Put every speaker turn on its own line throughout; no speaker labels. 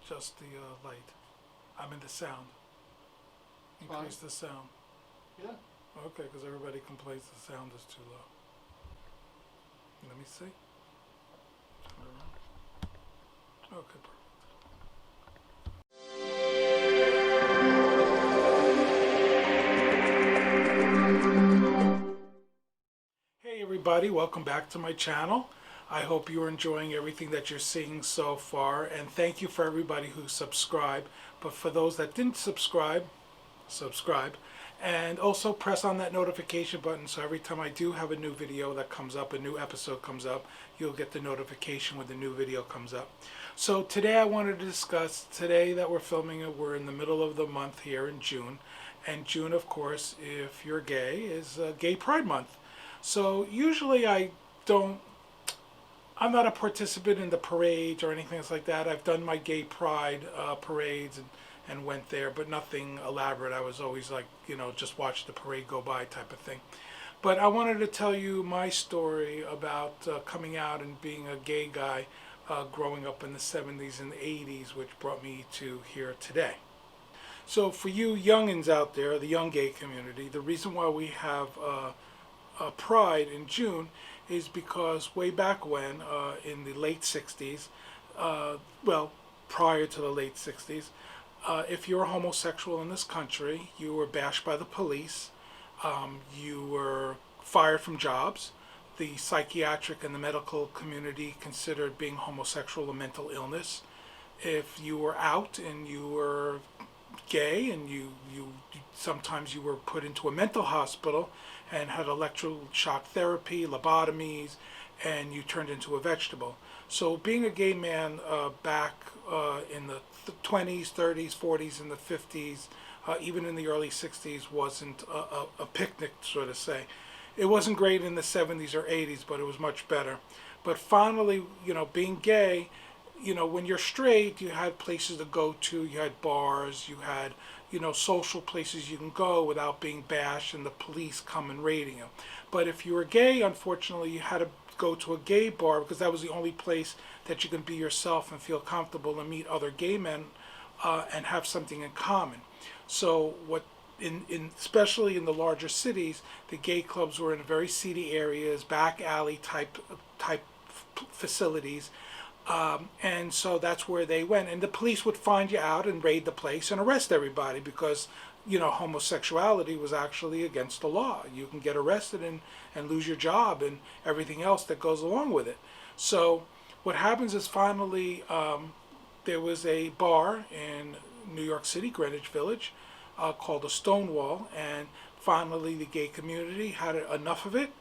Just the light. I mean the sound. Increase the sound.
Yeah.
Okay, because everybody complains the sound is too low. Let me see. Turn it around. Okay, perfect. Hey everybody, welcome back to my channel. I hope you're enjoying everything that you're seeing so far, and thank you for everybody who subscribed. But for those that didn't subscribe, subscribe, and also press on that notification button so every time I do have a new video that comes up, a new episode comes up, you'll get the notification when the new video comes up. So today I wanted to discuss, today that we're filming it, we're in the middle of the month here in June, and June, of course, if you're gay, is Gay Pride Month. So usually don't I'm not a participant in the parades or anything like that. I've done my gay pride parades and went there, but nothing elaborate. I was always like, just watch the parade go by type of thing. But I wanted to tell you my story about coming out and being a gay guy growing up in the 70s and 80s, which brought me to here today. So for you youngins out there, the young gay community, the reason why we have Pride in June is because way back when, in the late 60s, well, prior to the late 60s, if you were homosexual in this country, you were bashed by the police, you were fired from jobs. The psychiatric and the medical community considered being homosexual a mental illness. If you were out and you were gay and you sometimes you were put into a mental hospital and had electroshock therapy, lobotomies, and you turned into a vegetable. So being a gay man back in the 20s, 30s, 40s, and the 50s, even in the early 60s, wasn't a picnic, so to say. It wasn't great in the 70s or 80s, but it was much better. But finally, being gay, when you're straight, you had places to go to, you had bars, you had, social places you can go without being bashed and the police come and raiding you. But if you were gay, unfortunately, you had to go to a gay bar because that was the only place that you can be yourself and feel comfortable and meet other gay men and have something in common. So what especially in the larger cities, the gay clubs were in very seedy areas, back alley type facilities, and so that's where they went. And the police would find you out and raid the place and arrest everybody because, homosexuality was actually against the law. You can get arrested and lose your job and everything else that goes along with it. So what happens is finally there was a bar in New York City, Greenwich Village, called a Stonewall, and finally the gay community had enough of it.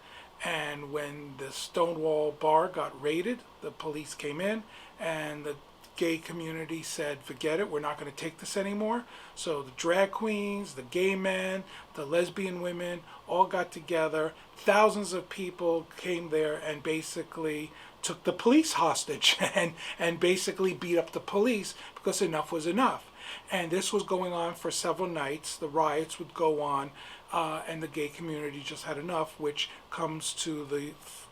And when the Stonewall bar got raided, the police came in and the gay community said, forget it, we're not going to take this anymore. So the drag queens, the gay men, the lesbian women all got together. Thousands of people came there and basically took the police hostage and basically beat up the police because enough was enough. And this was going on for several nights. The riots would go on, and the gay community just had enough, which comes to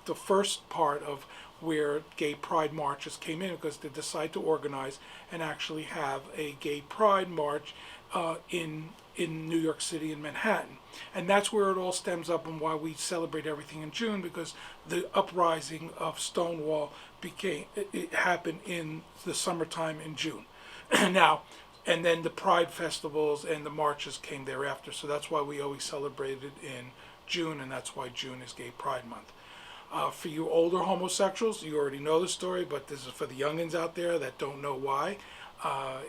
the first part of where gay pride marches came in, because they decided to organize and actually have a gay pride march in New York City and Manhattan. And that's where it all stems up and why we celebrate everything in June, because the uprising of Stonewall it happened in the summertime in June. Now, and then the pride festivals and the marches came thereafter. So that's why we always celebrated in June, and that's why June is Gay Pride Month. For you older homosexuals, you already know the story, but this is for the youngins out there that don't know why.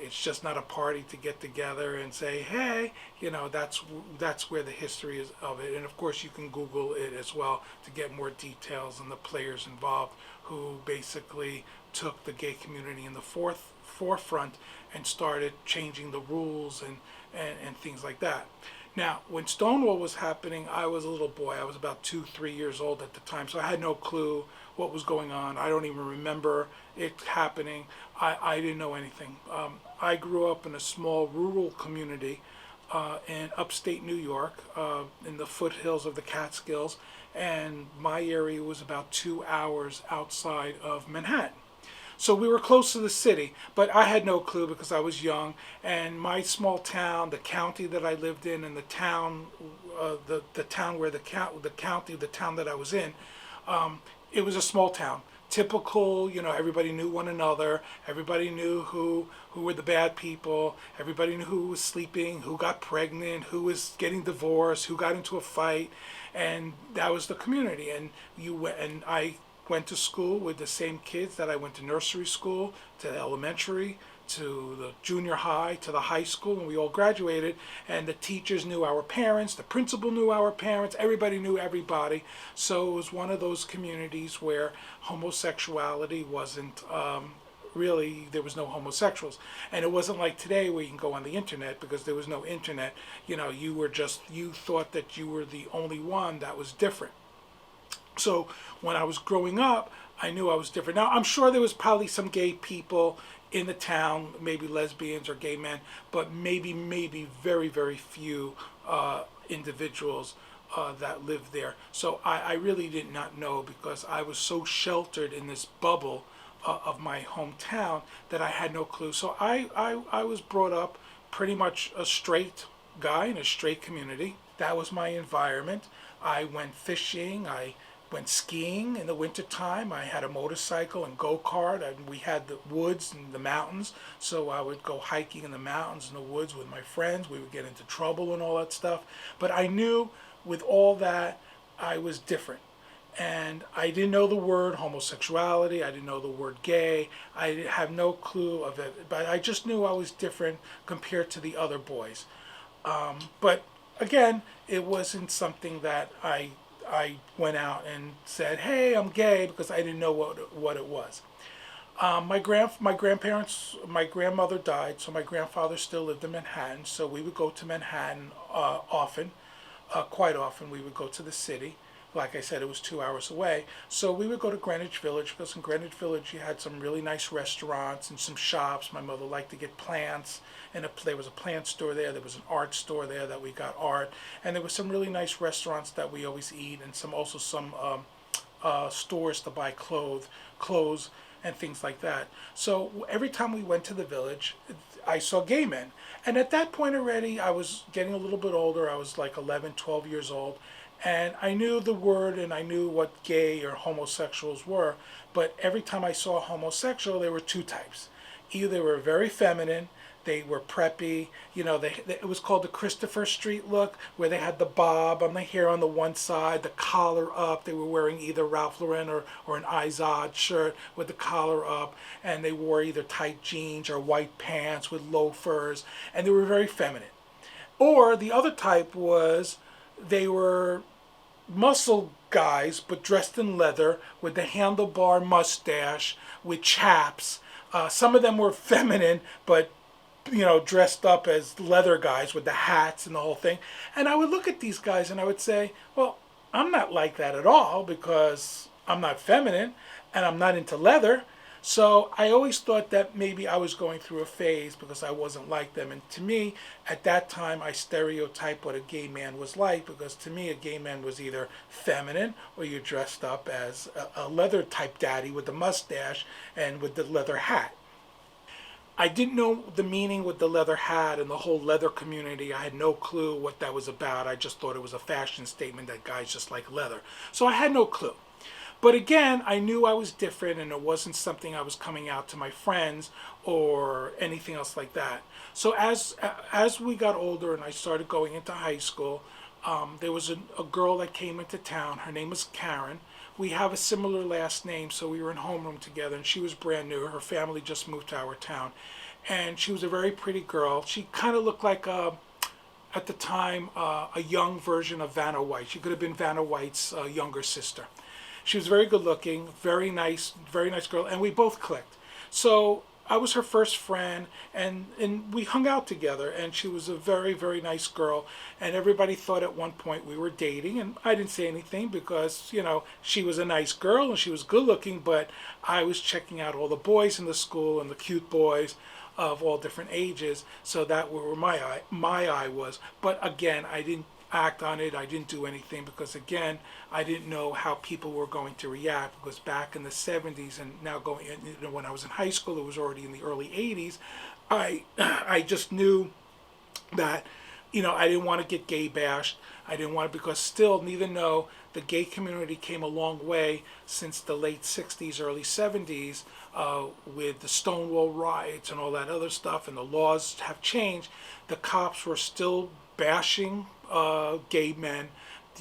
It's just not a party to get together and say, hey, that's where the history is of it. And of course you can Google it as well to get more details on the players involved who basically took the gay community in the forefront and started changing the rules and things like that. Now, when Stonewall was happening, I was a little boy. I was about 2, 3 years old at the time, so I had no clue what was going on. I don't even remember it happening. I didn't know anything. I grew up in a small rural community in upstate New York, in the foothills of the Catskills, and my area was about 2 hours outside of Manhattan. So we were close to the city, but I had no clue because I was young. And my small town, the county that I lived in, and the town, the town where the county, the town that I was in, it was a small town. Typical, everybody knew one another. Everybody knew who were the bad people. Everybody knew who was sleeping, who got pregnant, who was getting divorced, who got into a fight, and that was the community. And I went to school with the same kids that I went to nursery school, to elementary, to the junior high, to the high school, and we all graduated. And the teachers knew our parents, the principal knew our parents, everybody knew everybody. So it was one of those communities where homosexuality wasn't really, there was no homosexuals. And it wasn't like today where you can go on the internet, because there was no internet. You thought that you were the only one that was different. So when I was growing up, I knew I was different. Now, I'm sure there was probably some gay people in the town, maybe lesbians or gay men, but maybe very, very few individuals that lived there. So I really did not know, because I was so sheltered in this bubble of my hometown that I had no clue. So I was brought up pretty much a straight guy in a straight community. That was my environment. I went fishing. I went skiing in the wintertime. I had a motorcycle and go-kart, and we had the woods and the mountains, so I would go hiking in the mountains and the woods with my friends. We would get into trouble and all that stuff, but I knew with all that I was different. And I didn't know the word homosexuality, I didn't know the word gay, I have no clue of it, but I just knew I was different compared to the other boys. But again, it wasn't something that I went out and said, "Hey, I'm gay," because I didn't know what it was. My grandparents, my grandmother died, so my grandfather still lived in Manhattan. So we would go to Manhattan often, quite often. We would go to the city. Like I said, it was 2 hours away. So we would go to Greenwich Village, because in Greenwich Village you had some really nice restaurants and some shops. My mother liked to get plants, and there was a plant store there. There was an art store there that we got art, and there were some really nice restaurants that we always eat, and some stores to buy clothes and things like that. So every time we went to the village, I saw gay men. And at that point already, I was getting a little bit older. I was like 11, 12 years old. And I knew the word, and I knew what gay or homosexuals were. But every time I saw a homosexual, there were two types. Either they were very feminine, they were preppy, it was called the Christopher Street look, where they had the bob on the hair on the one side, the collar up. They were wearing either Ralph Lauren or an Izod shirt with the collar up, and they wore either tight jeans or white pants with loafers, and they were very feminine. Or the other type was, they were muscle guys, but dressed in leather with the handlebar mustache, with chaps. Some of them were feminine, but dressed up as leather guys with the hats and the whole thing. And I would look at these guys and I would say, well, I'm not like that at all, because I'm not feminine and I'm not into leather. So I always thought that maybe I was going through a phase because I wasn't like them. And to me, at that time, I stereotyped what a gay man was like, because to me, a gay man was either feminine, or you dressed up as a leather type daddy with the mustache and with the leather hat. I didn't know the meaning with the leather hat and the whole leather community. I had no clue what that was about. I just thought it was a fashion statement that guys just like leather. So I had no clue. But again, I knew I was different, and it wasn't something I was coming out to my friends or anything else like that. So as we got older and I started going into high school, there was a girl that came into town. Her name was Karen. We have a similar last name, so we were in homeroom together, and she was brand new. Her family just moved to our town. And she was a very pretty girl. She kind of looked like, at the time, a young version of Vanna White. She could have been Vanna White's younger sister. She was very good looking, very nice girl, and we both clicked. So I was her first friend, and we hung out together, and she was a very, very nice girl, and everybody thought at one point we were dating, and I didn't say anything because, she was a nice girl and she was good looking, but I was checking out all the boys in the school and the cute boys of all different ages, so that were where my eye was. But again, act on it. I didn't do anything because, again, I didn't know how people were going to react, because back in the 70s and now going, when I was in high school, it was already in the early 80s. I just knew that, I didn't want to get gay bashed. I didn't want to, because still, neither know, the gay community came a long way since the late 60s, early 70s, with the Stonewall riots and all that other stuff, and the laws have changed. The cops were still bashing gay men.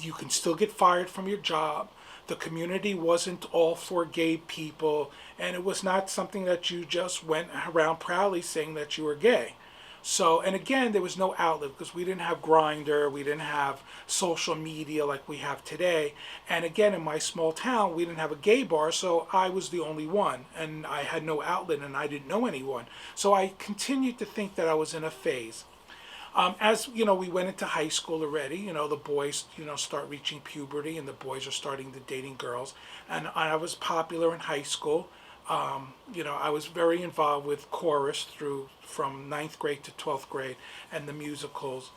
You can still get fired from your job. The community wasn't all for gay people, and it was not something that you just went around proudly saying that you were gay. So, and again, there was no outlet because we didn't have Grindr, we didn't have social media like we have today. And again, in my small town, we didn't have a gay bar, so I was the only one, and I had no outlet, and I didn't know anyone. So I continued to think that I was in a phase. As we went into high school already. The boys, start reaching puberty, and the boys are starting to dating girls. And I was popular in high school. I was very involved with chorus from ninth grade to 12th grade and the musicals.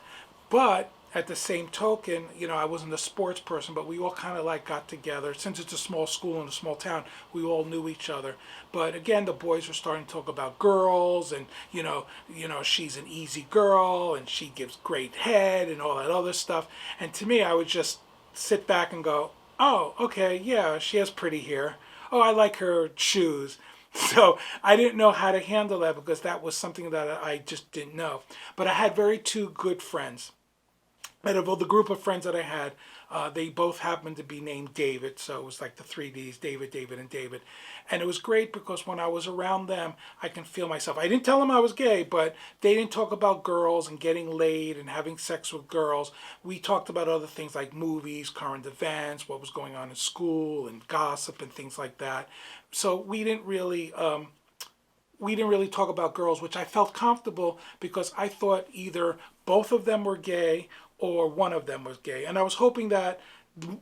But at the same token, I wasn't a sports person, but we all kind of like got together. Since it's a small school in a small town, we all knew each other. But again, the boys were starting to talk about girls, and she's an easy girl and she gives great head and all that other stuff. And to me, I would just sit back and go, oh, okay, yeah, she has pretty hair. Oh, I like her shoes. So I didn't know how to handle that, because that was something that I just didn't know. But I had two good friends. Out of all the group of friends that I had, they both happened to be named David. So it was like the 3Ds, David, David, and David. And it was great because when I was around them, I can feel myself. I didn't tell them I was gay, but they didn't talk about girls and getting laid and having sex with girls. We talked about other things like movies, current events, what was going on in school, and gossip and things like that. So we didn't really talk about girls, which I felt comfortable because I thought either both of them were gay or one of them was gay. And I was hoping that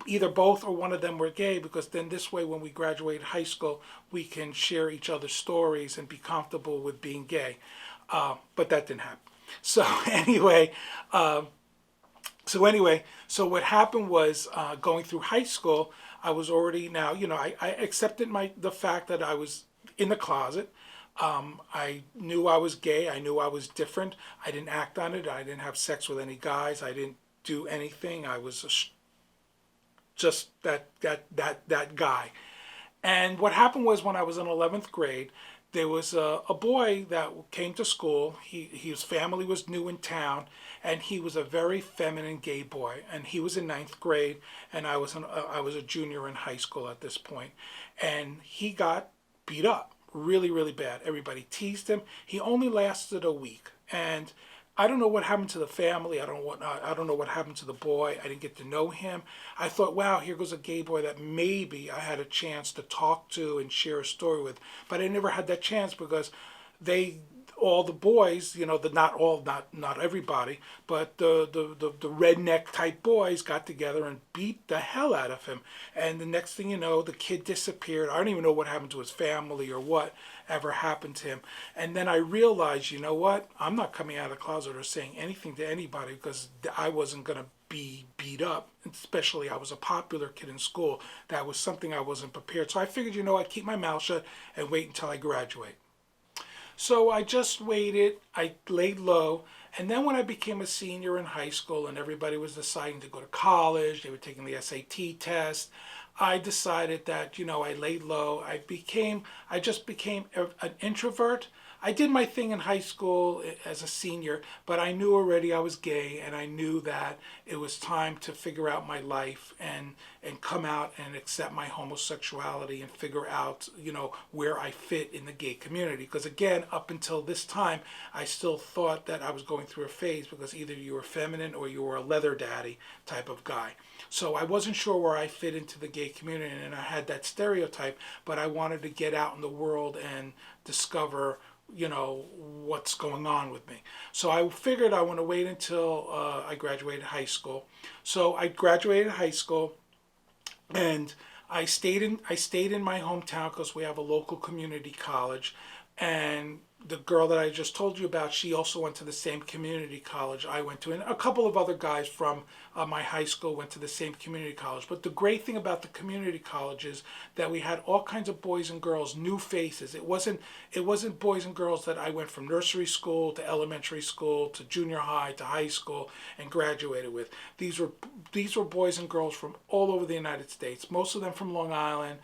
either both or one of them were gay, because then this way when we graduate high school, we can share each other's stories and be comfortable with being gay. But that didn't happen. So anyway, so what happened was, going through high school, I was already now, I accepted the fact that I was in the closet. I knew I was gay. I knew I was different. I didn't act on it. I didn't have sex with any guys. I didn't do anything. I was just that guy. And what happened was, when I was in 11th grade, there was a boy that came to school. His family was new in town, and he was a very feminine gay boy. And he was in 9th grade, and I was a junior in high school at this point. And he got beat up really, really bad. Everybody teased him. He only lasted a week, and I don't know what happened to the family. I don't know what happened to the boy. I didn't get to know him. I thought, wow, here goes a gay boy that maybe I had a chance to talk to and share a story with. But I never had that chance, because all the boys, not everybody, but the redneck type boys got together and beat the hell out of him. And the next thing you know, the kid disappeared. I don't even know what happened to his family or what ever happened to him. And then I realized, you know what? I'm not coming out of the closet or saying anything to anybody, because I wasn't going to be beat up. Especially, I was a popular kid in school. That was something I wasn't prepared. So I figured, I'd keep my mouth shut and wait until I graduate. So I just waited, I laid low, and then when I became a senior in high school and everybody was deciding to go to college, they were taking the SAT test, I decided that, I laid low. I just became an introvert. I did my thing in high school as a senior, but I knew already I was gay, and I knew that it was time to figure out my life and come out and accept my homosexuality and figure out, where I fit in the gay community. Because again, up until this time, I still thought that I was going through a phase, because either you were feminine or you were a leather daddy type of guy. So I wasn't sure where I fit into the gay community, and I had that stereotype, but I wanted to get out in the world and discover what's going on with me. So I figured I want to wait until I graduated high school. So I graduated high school, and I stayed in my hometown because we have a local community college. And the girl that I just told you about, she also went to the same community college I went to, and a couple of other guys from my high school went to the same community college. But the great thing about the community college is that we had all kinds of boys and girls, new faces. It wasn't boys and girls that I went from nursery school to elementary school to junior high to high school and graduated with. These were boys and girls from all over the United States. Most of them from Long Island,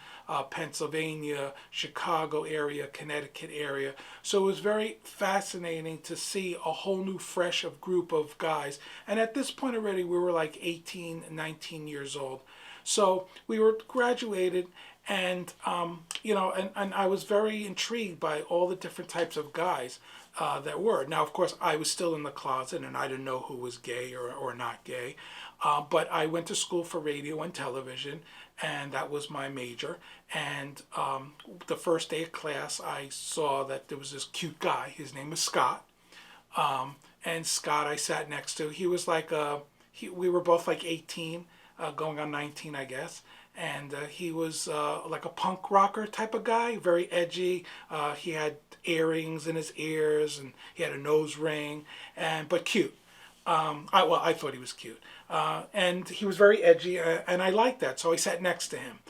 Pennsylvania, Chicago area, Connecticut area. So it was very fascinating to see a whole new fresh of group of guys. And at this point already we were like 18, 19 years old. So we were graduated, and and I was very intrigued by all the different types of guys that were. Now, of course, I was still in the closet, and I didn't know who was gay or not gay. But I went to school for radio and television, and that was my major. And the first day of class, I saw that there was this cute guy. His name was Scott. And Scott, I sat next to. He was like we were both like 18, going on 19, I guess. And he was like a punk rocker type of guy, very edgy. He had earrings in his ears, and he had a nose ring, but cute. I thought he was cute. And he was very edgy, and I liked that, so I sat next to him.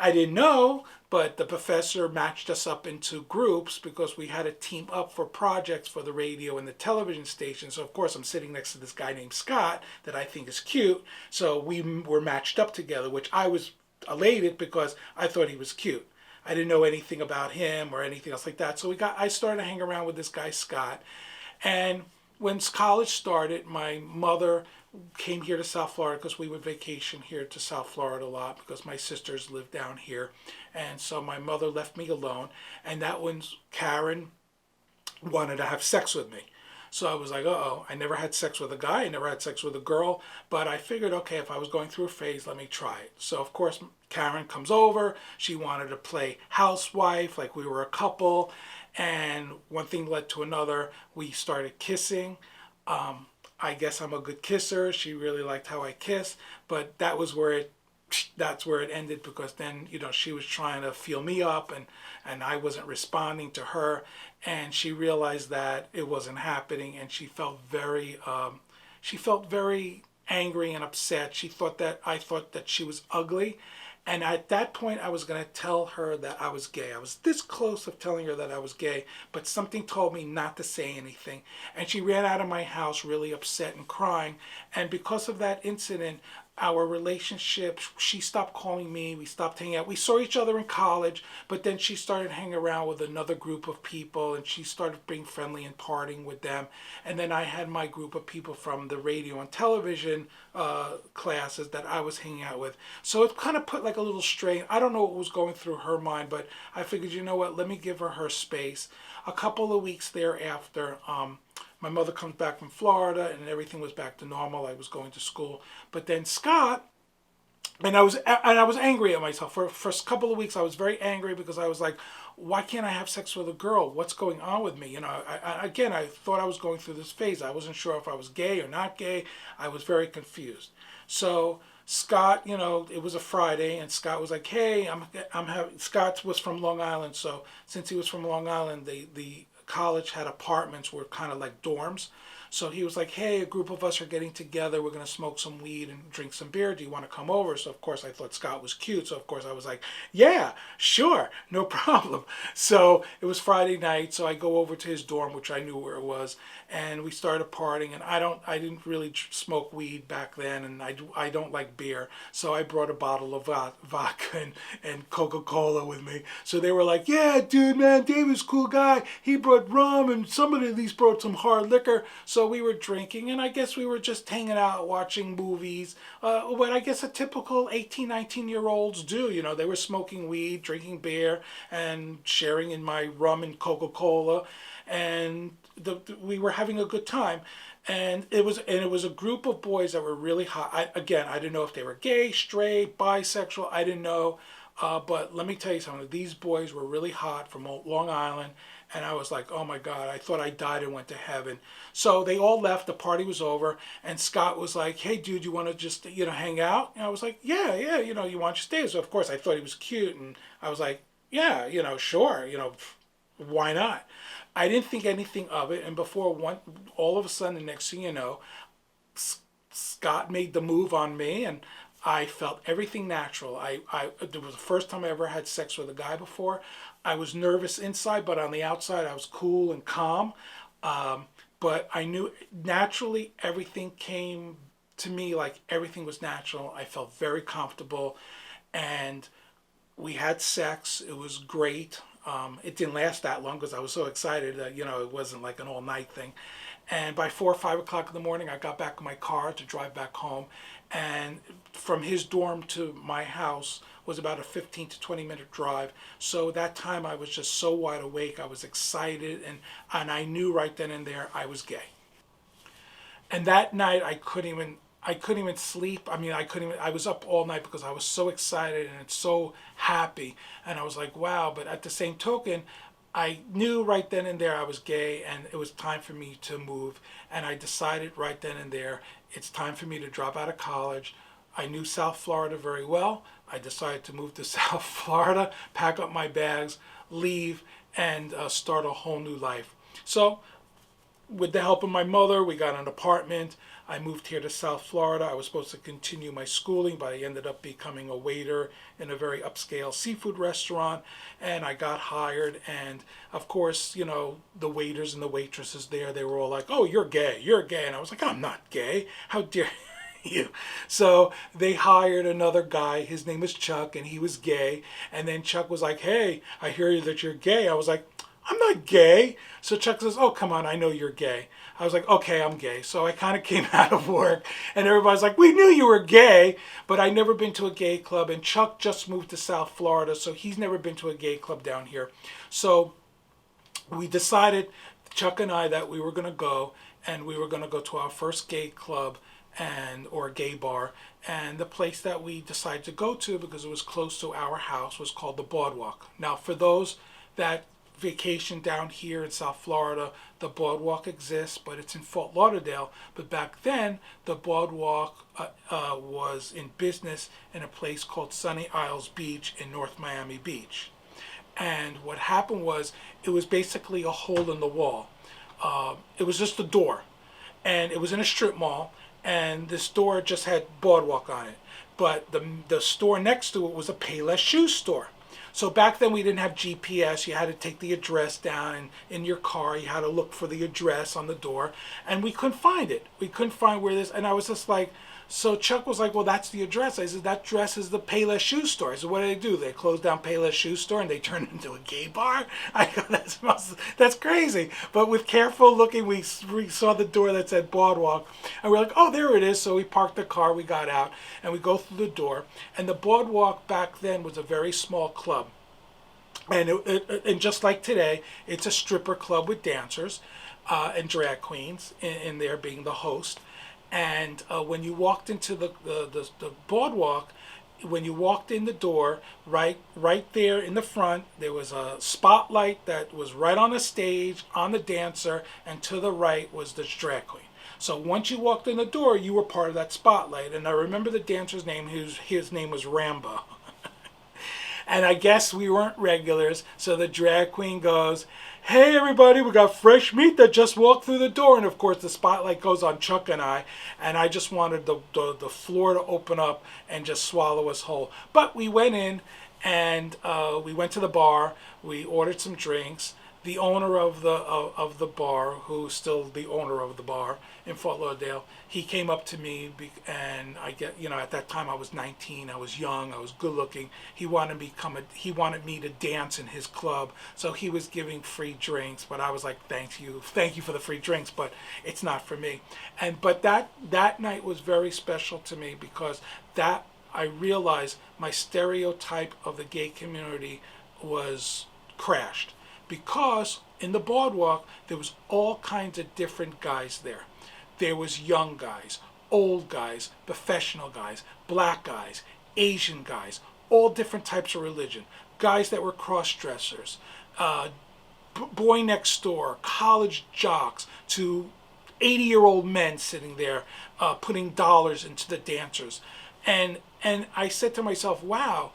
I didn't know, but the professor matched us up into groups because we had to team up for projects for the radio and the television station. So, of course, I'm sitting next to this guy named Scott that I think is cute. So we were matched up together, which I was elated because I thought he was cute. I didn't know anything about him or anything else like that. So I started to hang around with this guy, Scott. And when college started, my mother came here to South Florida because we would vacation here to South Florida a lot because my sisters lived down here. And so my mother left me alone. And that when Karen wanted to have sex with me. So I was like, uh-oh, I never had sex with a guy. I never had sex with a girl. But I figured, okay, if I was going through a phase, let me try it. So, of course, Karen comes over. She wanted to play housewife like we were a couple. And one thing led to another. We started kissing. I guess I'm a good kisser. She really liked how I kiss, but that's where it ended because then, she was trying to feel me up, and I wasn't responding to her, and she realized that it wasn't happening, and she felt very angry and upset. I thought that she was ugly. And at that point, I was going to tell her that I was gay. I was this close of telling her that I was gay, but something told me not to say anything. And she ran out of my house really upset and crying. And because of that incident, our relationship, she stopped calling me. We stopped hanging out. We saw each other in college, but then she started hanging around with another group of people, and she started being friendly and partying with them. And then I had my group of people from the radio and television classes that I was hanging out with. So it kind of put like a little strain. I don't know what was going through her mind, but I figured, you know what, let me give her space. A couple of weeks thereafter, my mother comes back from Florida, and everything was back to normal. I was going to school, but then Scott, and I was angry at myself for a couple of weeks. I was very angry because I was like, why can't I have sex with a girl? What's going on with me? I thought I was going through this phase. I wasn't sure if I was gay or not gay. I was very confused. So Scott, it was a Friday, and Scott was like, hey, Scott was from Long Island, so since he was from Long Island, the college had apartments were kind of like dorms. So he was like, hey, a group of us are getting together. We're going to smoke some weed and drink some beer. Do you want to come over? So, of course, I thought Scott was cute. So, of course, I was like, yeah, sure, no problem. So it was Friday night. So I go over to his dorm, which I knew where it was. And we started partying. And I didn't really smoke weed back then. And I don't like beer. So I brought a bottle of vodka and Coca-Cola with me. So they were like, yeah, dude, man, David's a cool guy. He brought rum, and somebody at least brought some hard liquor. So we were drinking, and I guess we were just hanging out, watching movies. What I guess a typical 18, 19-year-olds do. They were smoking weed, drinking beer, and sharing in my rum and Coca-Cola. And we were having a good time. And it was a group of boys that were really hot. I didn't know if they were gay, straight, bisexual. I didn't know. But let me tell you something. These boys were really hot from Long Island. And I was like, oh my God, I thought I died and went to heaven. So they all left, the party was over, and Scott was like, hey dude, you want to just, hang out? And I was like, yeah, you want to stay? So of course I thought he was cute, and I was like, yeah, sure, why not? I didn't think anything of it, and before one, all of a sudden, the next thing you know, Scott made the move on me, and I felt everything natural. It was the first time I ever had sex with a guy before. I was nervous inside, but on the outside, I was cool and calm. But I knew naturally everything came to me like everything was natural. I felt very comfortable, and we had sex. It was great. It didn't last that long because I was so excited that, it wasn't like an all night thing. And by 4 or 5 o'clock in the morning, I got back in my car to drive back home. And from his dorm to my house was about a 15 to 20-minute drive. So that time I was just so wide awake. I was excited, and I knew right then and there I was gay. And that night I couldn't even sleep. I mean, I was up all night because I was so excited and so happy. And I was like, wow. But at the same token, I knew right then and there I was gay, and it was time for me to move. And I decided right then and there, it's time for me to drop out of college. I knew South Florida very well. I decided to move to South Florida, pack up my bags, leave, and start a whole new life. So with the help of my mother, we got an apartment. I moved here to South Florida. I was supposed to continue my schooling, but I ended up becoming a waiter in a very upscale seafood restaurant, and I got hired. And of course, the waiters and the waitresses there, they were all like, "Oh, you're gay, you're gay." And I was like, "I'm not gay. How dare you?" So they hired another guy. His name was Chuck, and he was gay. And then Chuck was like, "Hey, I hear that you're gay." I was like, "I'm not gay." So Chuck says, "Oh, come on, I know you're gay." I was like, "Okay, I'm gay." So I kind of came out of work, and everybody's like, "We knew you were gay," but I never been to a gay club. And Chuck just moved to South Florida, so he's never been to a gay club down here. So we decided, Chuck and I, that we were going to go, and we were going to go to our first gay club or a gay bar. And the place that we decided to go to, because it was close to our house, was called the Boardwalk. Now, for those that vacation down here in South Florida, the Boardwalk exists, but it's in Fort Lauderdale. But back then, the Boardwalk was in business in a place called Sunny Isles Beach in North Miami Beach. And what happened was, it was basically a hole in the wall. It was just a door, and it was in a strip mall, and this door just had Boardwalk on it. But the store next to it was a Payless shoe store. So back then we didn't have GPS. You had to take the address down, and in your car you had to look for the address on the door, and we couldn't find it. We couldn't find where this, and I was just like, so Chuck was like, "Well, that's the address." I said, "That address is the Payless shoe store." I said, "What do they do? They closed down Payless shoe store and they turned it into a gay bar?" I go, that's crazy. But with careful looking, we saw the door that said Boardwalk, and we're like, "Oh, there it is." So we parked the car, we got out, and we go through the door. And the Boardwalk back then was a very small club. And and just like today, it's a stripper club with dancers and drag queens in there being the host. And when you walked into the Boardwalk, when you walked in the door, right there in the front, there was a spotlight that was right on the stage, on the dancer, and to the right was the drag queen. So once you walked in the door, you were part of that spotlight. And I remember the dancer's name. His name was Rambo. And I guess we weren't regulars, so the drag queen goes, "Hey everybody, we got fresh meat that just walked through the door." And of course the spotlight goes on Chuck and I just wanted the floor to open up and just swallow us whole. But we went in, and we went to the bar, we ordered some drinks. The owner of the bar, who's still the owner of the bar in Fort Lauderdale, he came up to me, and at that time I was 19, I was young, I was good looking. He wanted me to dance in his club, so he was giving free drinks. But I was like, thank you for the free drinks, but it's not for me. But that night was very special to me, because that I realized my stereotype of the gay community was crashed. Because in the Boardwalk, there was all kinds of different guys there. There was young guys, old guys, professional guys, black guys, Asian guys, all different types of religion. Guys that were cross-dressers, boy next door, college jocks, to 80-year-old men sitting there putting dollars into the dancers. And I said to myself, wow,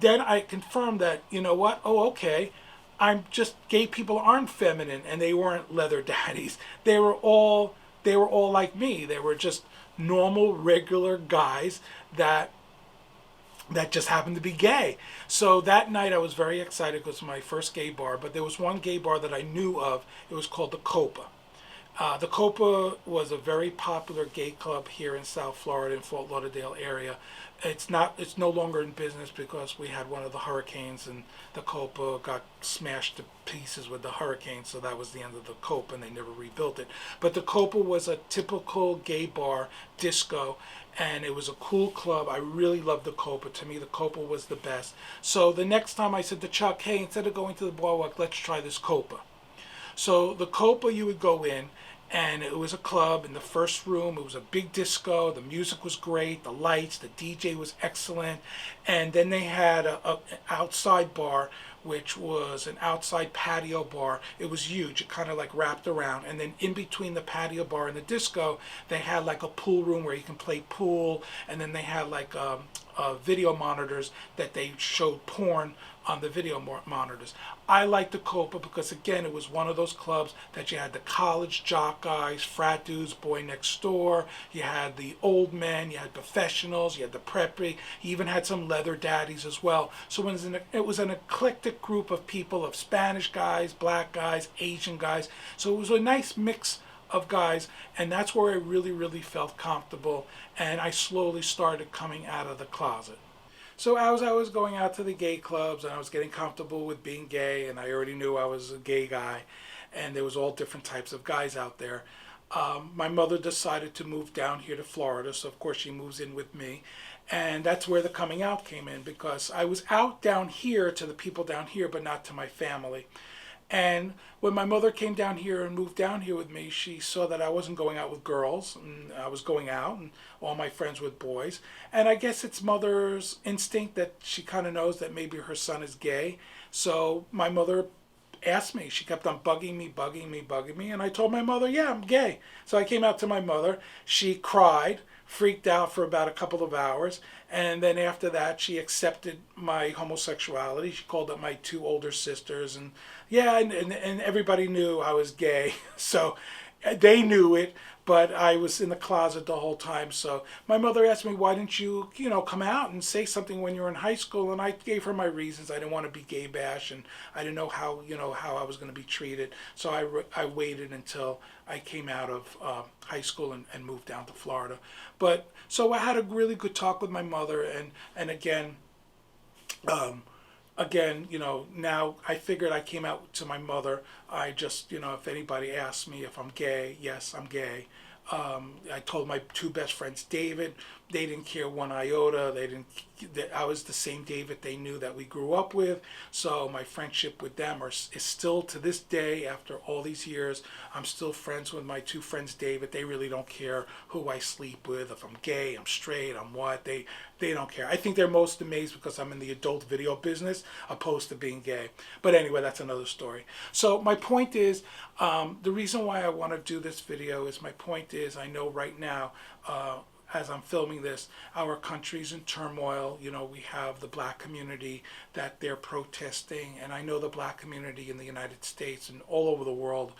then I confirmed that, you know what? Oh, okay. I'm just, gay people aren't feminine, and they weren't leather daddies. They were all like me. They were just normal, regular guys that just happened to be gay. So that night I was very excited because it was my first gay bar, but there was one gay bar that I knew of. It was called the Copa. The Copa was a very popular gay club here in South Florida, in Fort Lauderdale area. It's no longer in business because we had one of the hurricanes, and the Copa got smashed to pieces with the hurricane, so that was the end of the Copa, and they never rebuilt it. But the Copa was a typical gay bar, disco, and it was a cool club. I really loved the Copa. To me, the Copa was the best. So the next time I said to Chuck, hey, instead of going to the boardwalk, let's try this Copa. So the Copa, you would go in, and it was a club. In the first room, it was a big disco. The music was great, the lights, the DJ was excellent. And then they had an outside bar, which was an outside patio bar. It was huge. It kind of like wrapped around. And then in between the patio bar and the disco, they had like a pool room where you can play pool. And then they had like video monitors that they showed porn on the video monitors. I liked the Copa because, again, it was one of those clubs that you had the college jock guys, frat dudes, boy next door. You had the old men, you had professionals, you had the preppy. You even had some leather daddies as well. So it was an eclectic group of people, of Spanish guys, black guys, Asian guys. So it was a nice mix of guys, and that's where I really, really felt comfortable, and I slowly started coming out of the closet. So as I was going out to the gay clubs and I was getting comfortable with being gay, and I already knew I was a gay guy, and there was all different types of guys out there, my mother decided to move down here to Florida, so of course she moves in with me. And that's where the coming out came in, because I was out down here to the people down here, but not to my family. And when my mother came down here and moved down here with me, she saw that I wasn't going out with girls, and I was going out, and all my friends with boys. And I guess it's mother's instinct that she kind of knows that maybe her son is gay. So my mother asked me. She kept on bugging me. And I told my mother, yeah, I'm gay. So I came out to my mother. She cried, freaked out for about a couple of hours. And then after that, she accepted my homosexuality. She called up my two older sisters. And yeah, and everybody knew I was gay. So they knew it, but I was in the closet the whole time. So my mother asked me, why didn't you, come out and say something when you were in high school? And I gave her my reasons. I didn't want to be gay bash, and I didn't know how, how I was going to be treated. So I waited until I came out of high school and moved down to Florida. But so I had a really good talk with my mother, and again, now I figured I came out to my mother. I just, if anybody asks me if I'm gay, yes, I'm gay. I told my two best friends, David. They didn't care one iota. I was the same David they knew that we grew up with. So my friendship with them is still, to this day, after all these years, I'm still friends with my two friends, David. They really don't care who I sleep with, if I'm gay, I'm straight, I'm what. They don't care. I think they're most amazed because I'm in the adult video business opposed to being gay. But anyway, that's another story. So my point is, the reason why I want to do this video is, my point is, I know right now, as I'm filming this, our country's in turmoil. We have the black community that they're protesting, and I know the black community in the United States and all over the world,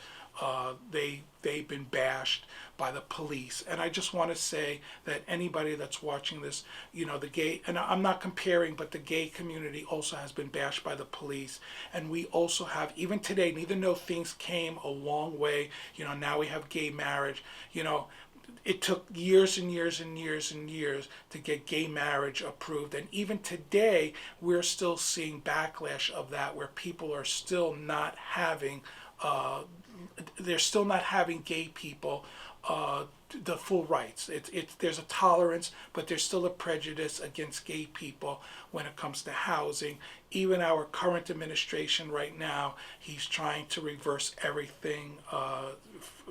they've been bashed by the police. And I just want to say that anybody that's watching this, the gay, and I'm not comparing, but the gay community also has been bashed by the police. And we also have, even today, and even though things came a long way, now we have gay marriage, it took years and years and years and years to get gay marriage approved. And even today, we're still seeing backlash of that, where people are still not having, they're still not having gay people the full rights. There's a tolerance, but there's still a prejudice against gay people when it comes to housing. Even our current administration right now, he's trying to reverse everything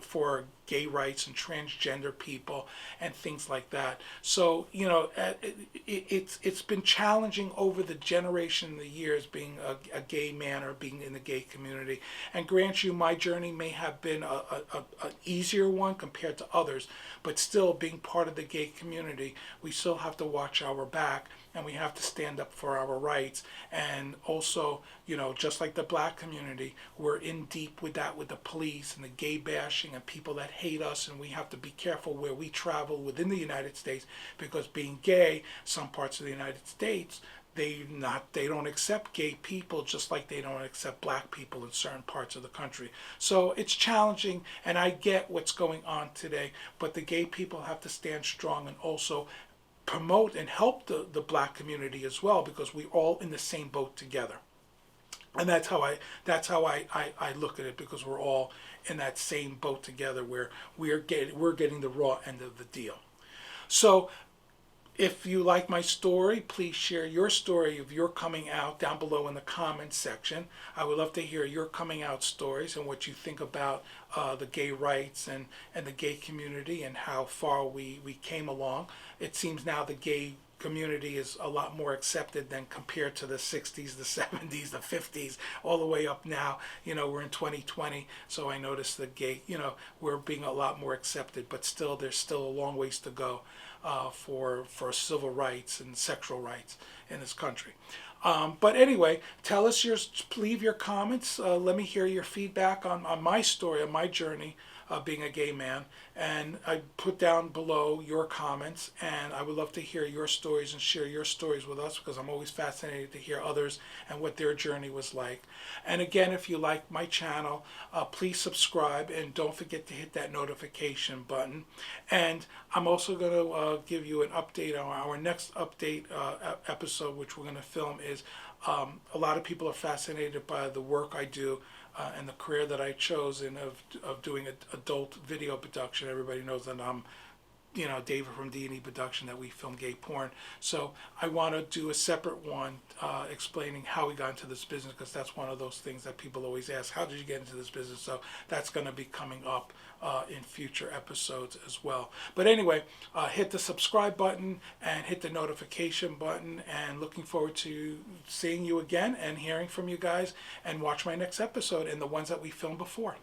for gay rights and transgender people and things like that. So it's been challenging over the generation, the years, being a gay man or being in the gay community. And grant you, my journey may have been an easier one compared to others, but still, being part of the gay community, we still have to watch our back. and we have to stand up for our rights. And also, just like the black community, we're in deep with that, with the police and the gay bashing and people that hate us, and we have to be careful where we travel within the United States, because being gay, some parts of the United States, they don't accept gay people, just like they don't accept black people in certain parts of the country. So it's challenging, and I get what's going on today, but the gay people have to stand strong and also promote and help the black community as well, because we're all in the same boat together. And that's how I look at it, because we're all in that same boat together, where we're getting the raw end of the deal. So if you like my story, please share your story of your coming out down below in the comments section. I would love to hear your coming out stories and what you think about the gay rights and the gay community, and how far we came along. It seems now the gay community is a lot more accepted than compared to the 60s, the 70s, the 50s, all the way up now. We're in 2020, so I noticed the gay, we're being a lot more accepted, but still, there's still a long ways to go for civil rights and sexual rights in this country. But anyway, tell us leave your comments. Let me hear your feedback on my story, on my journey being a gay man. And I put down below your comments, and I would love to hear your stories and share your stories with us, because I'm always fascinated to hear others and what their journey was like. And again, if you like my channel, please subscribe, and don't forget to hit that notification button. And I'm also going to give you an update on our next update episode, which we're going to film. Is a lot of people are fascinated by the work I do and the career that I chose of doing adult video production. Everybody knows that I'm, David from D&E Production, that we film gay porn. So I want to do a separate one explaining how we got into this business, because that's one of those things that people always ask, how did you get into this business? So that's going to be coming up in future episodes as well. But anyway, hit the subscribe button and hit the notification button, and looking forward to seeing you again and hearing from you guys, and watch my next episode and the ones that we filmed before.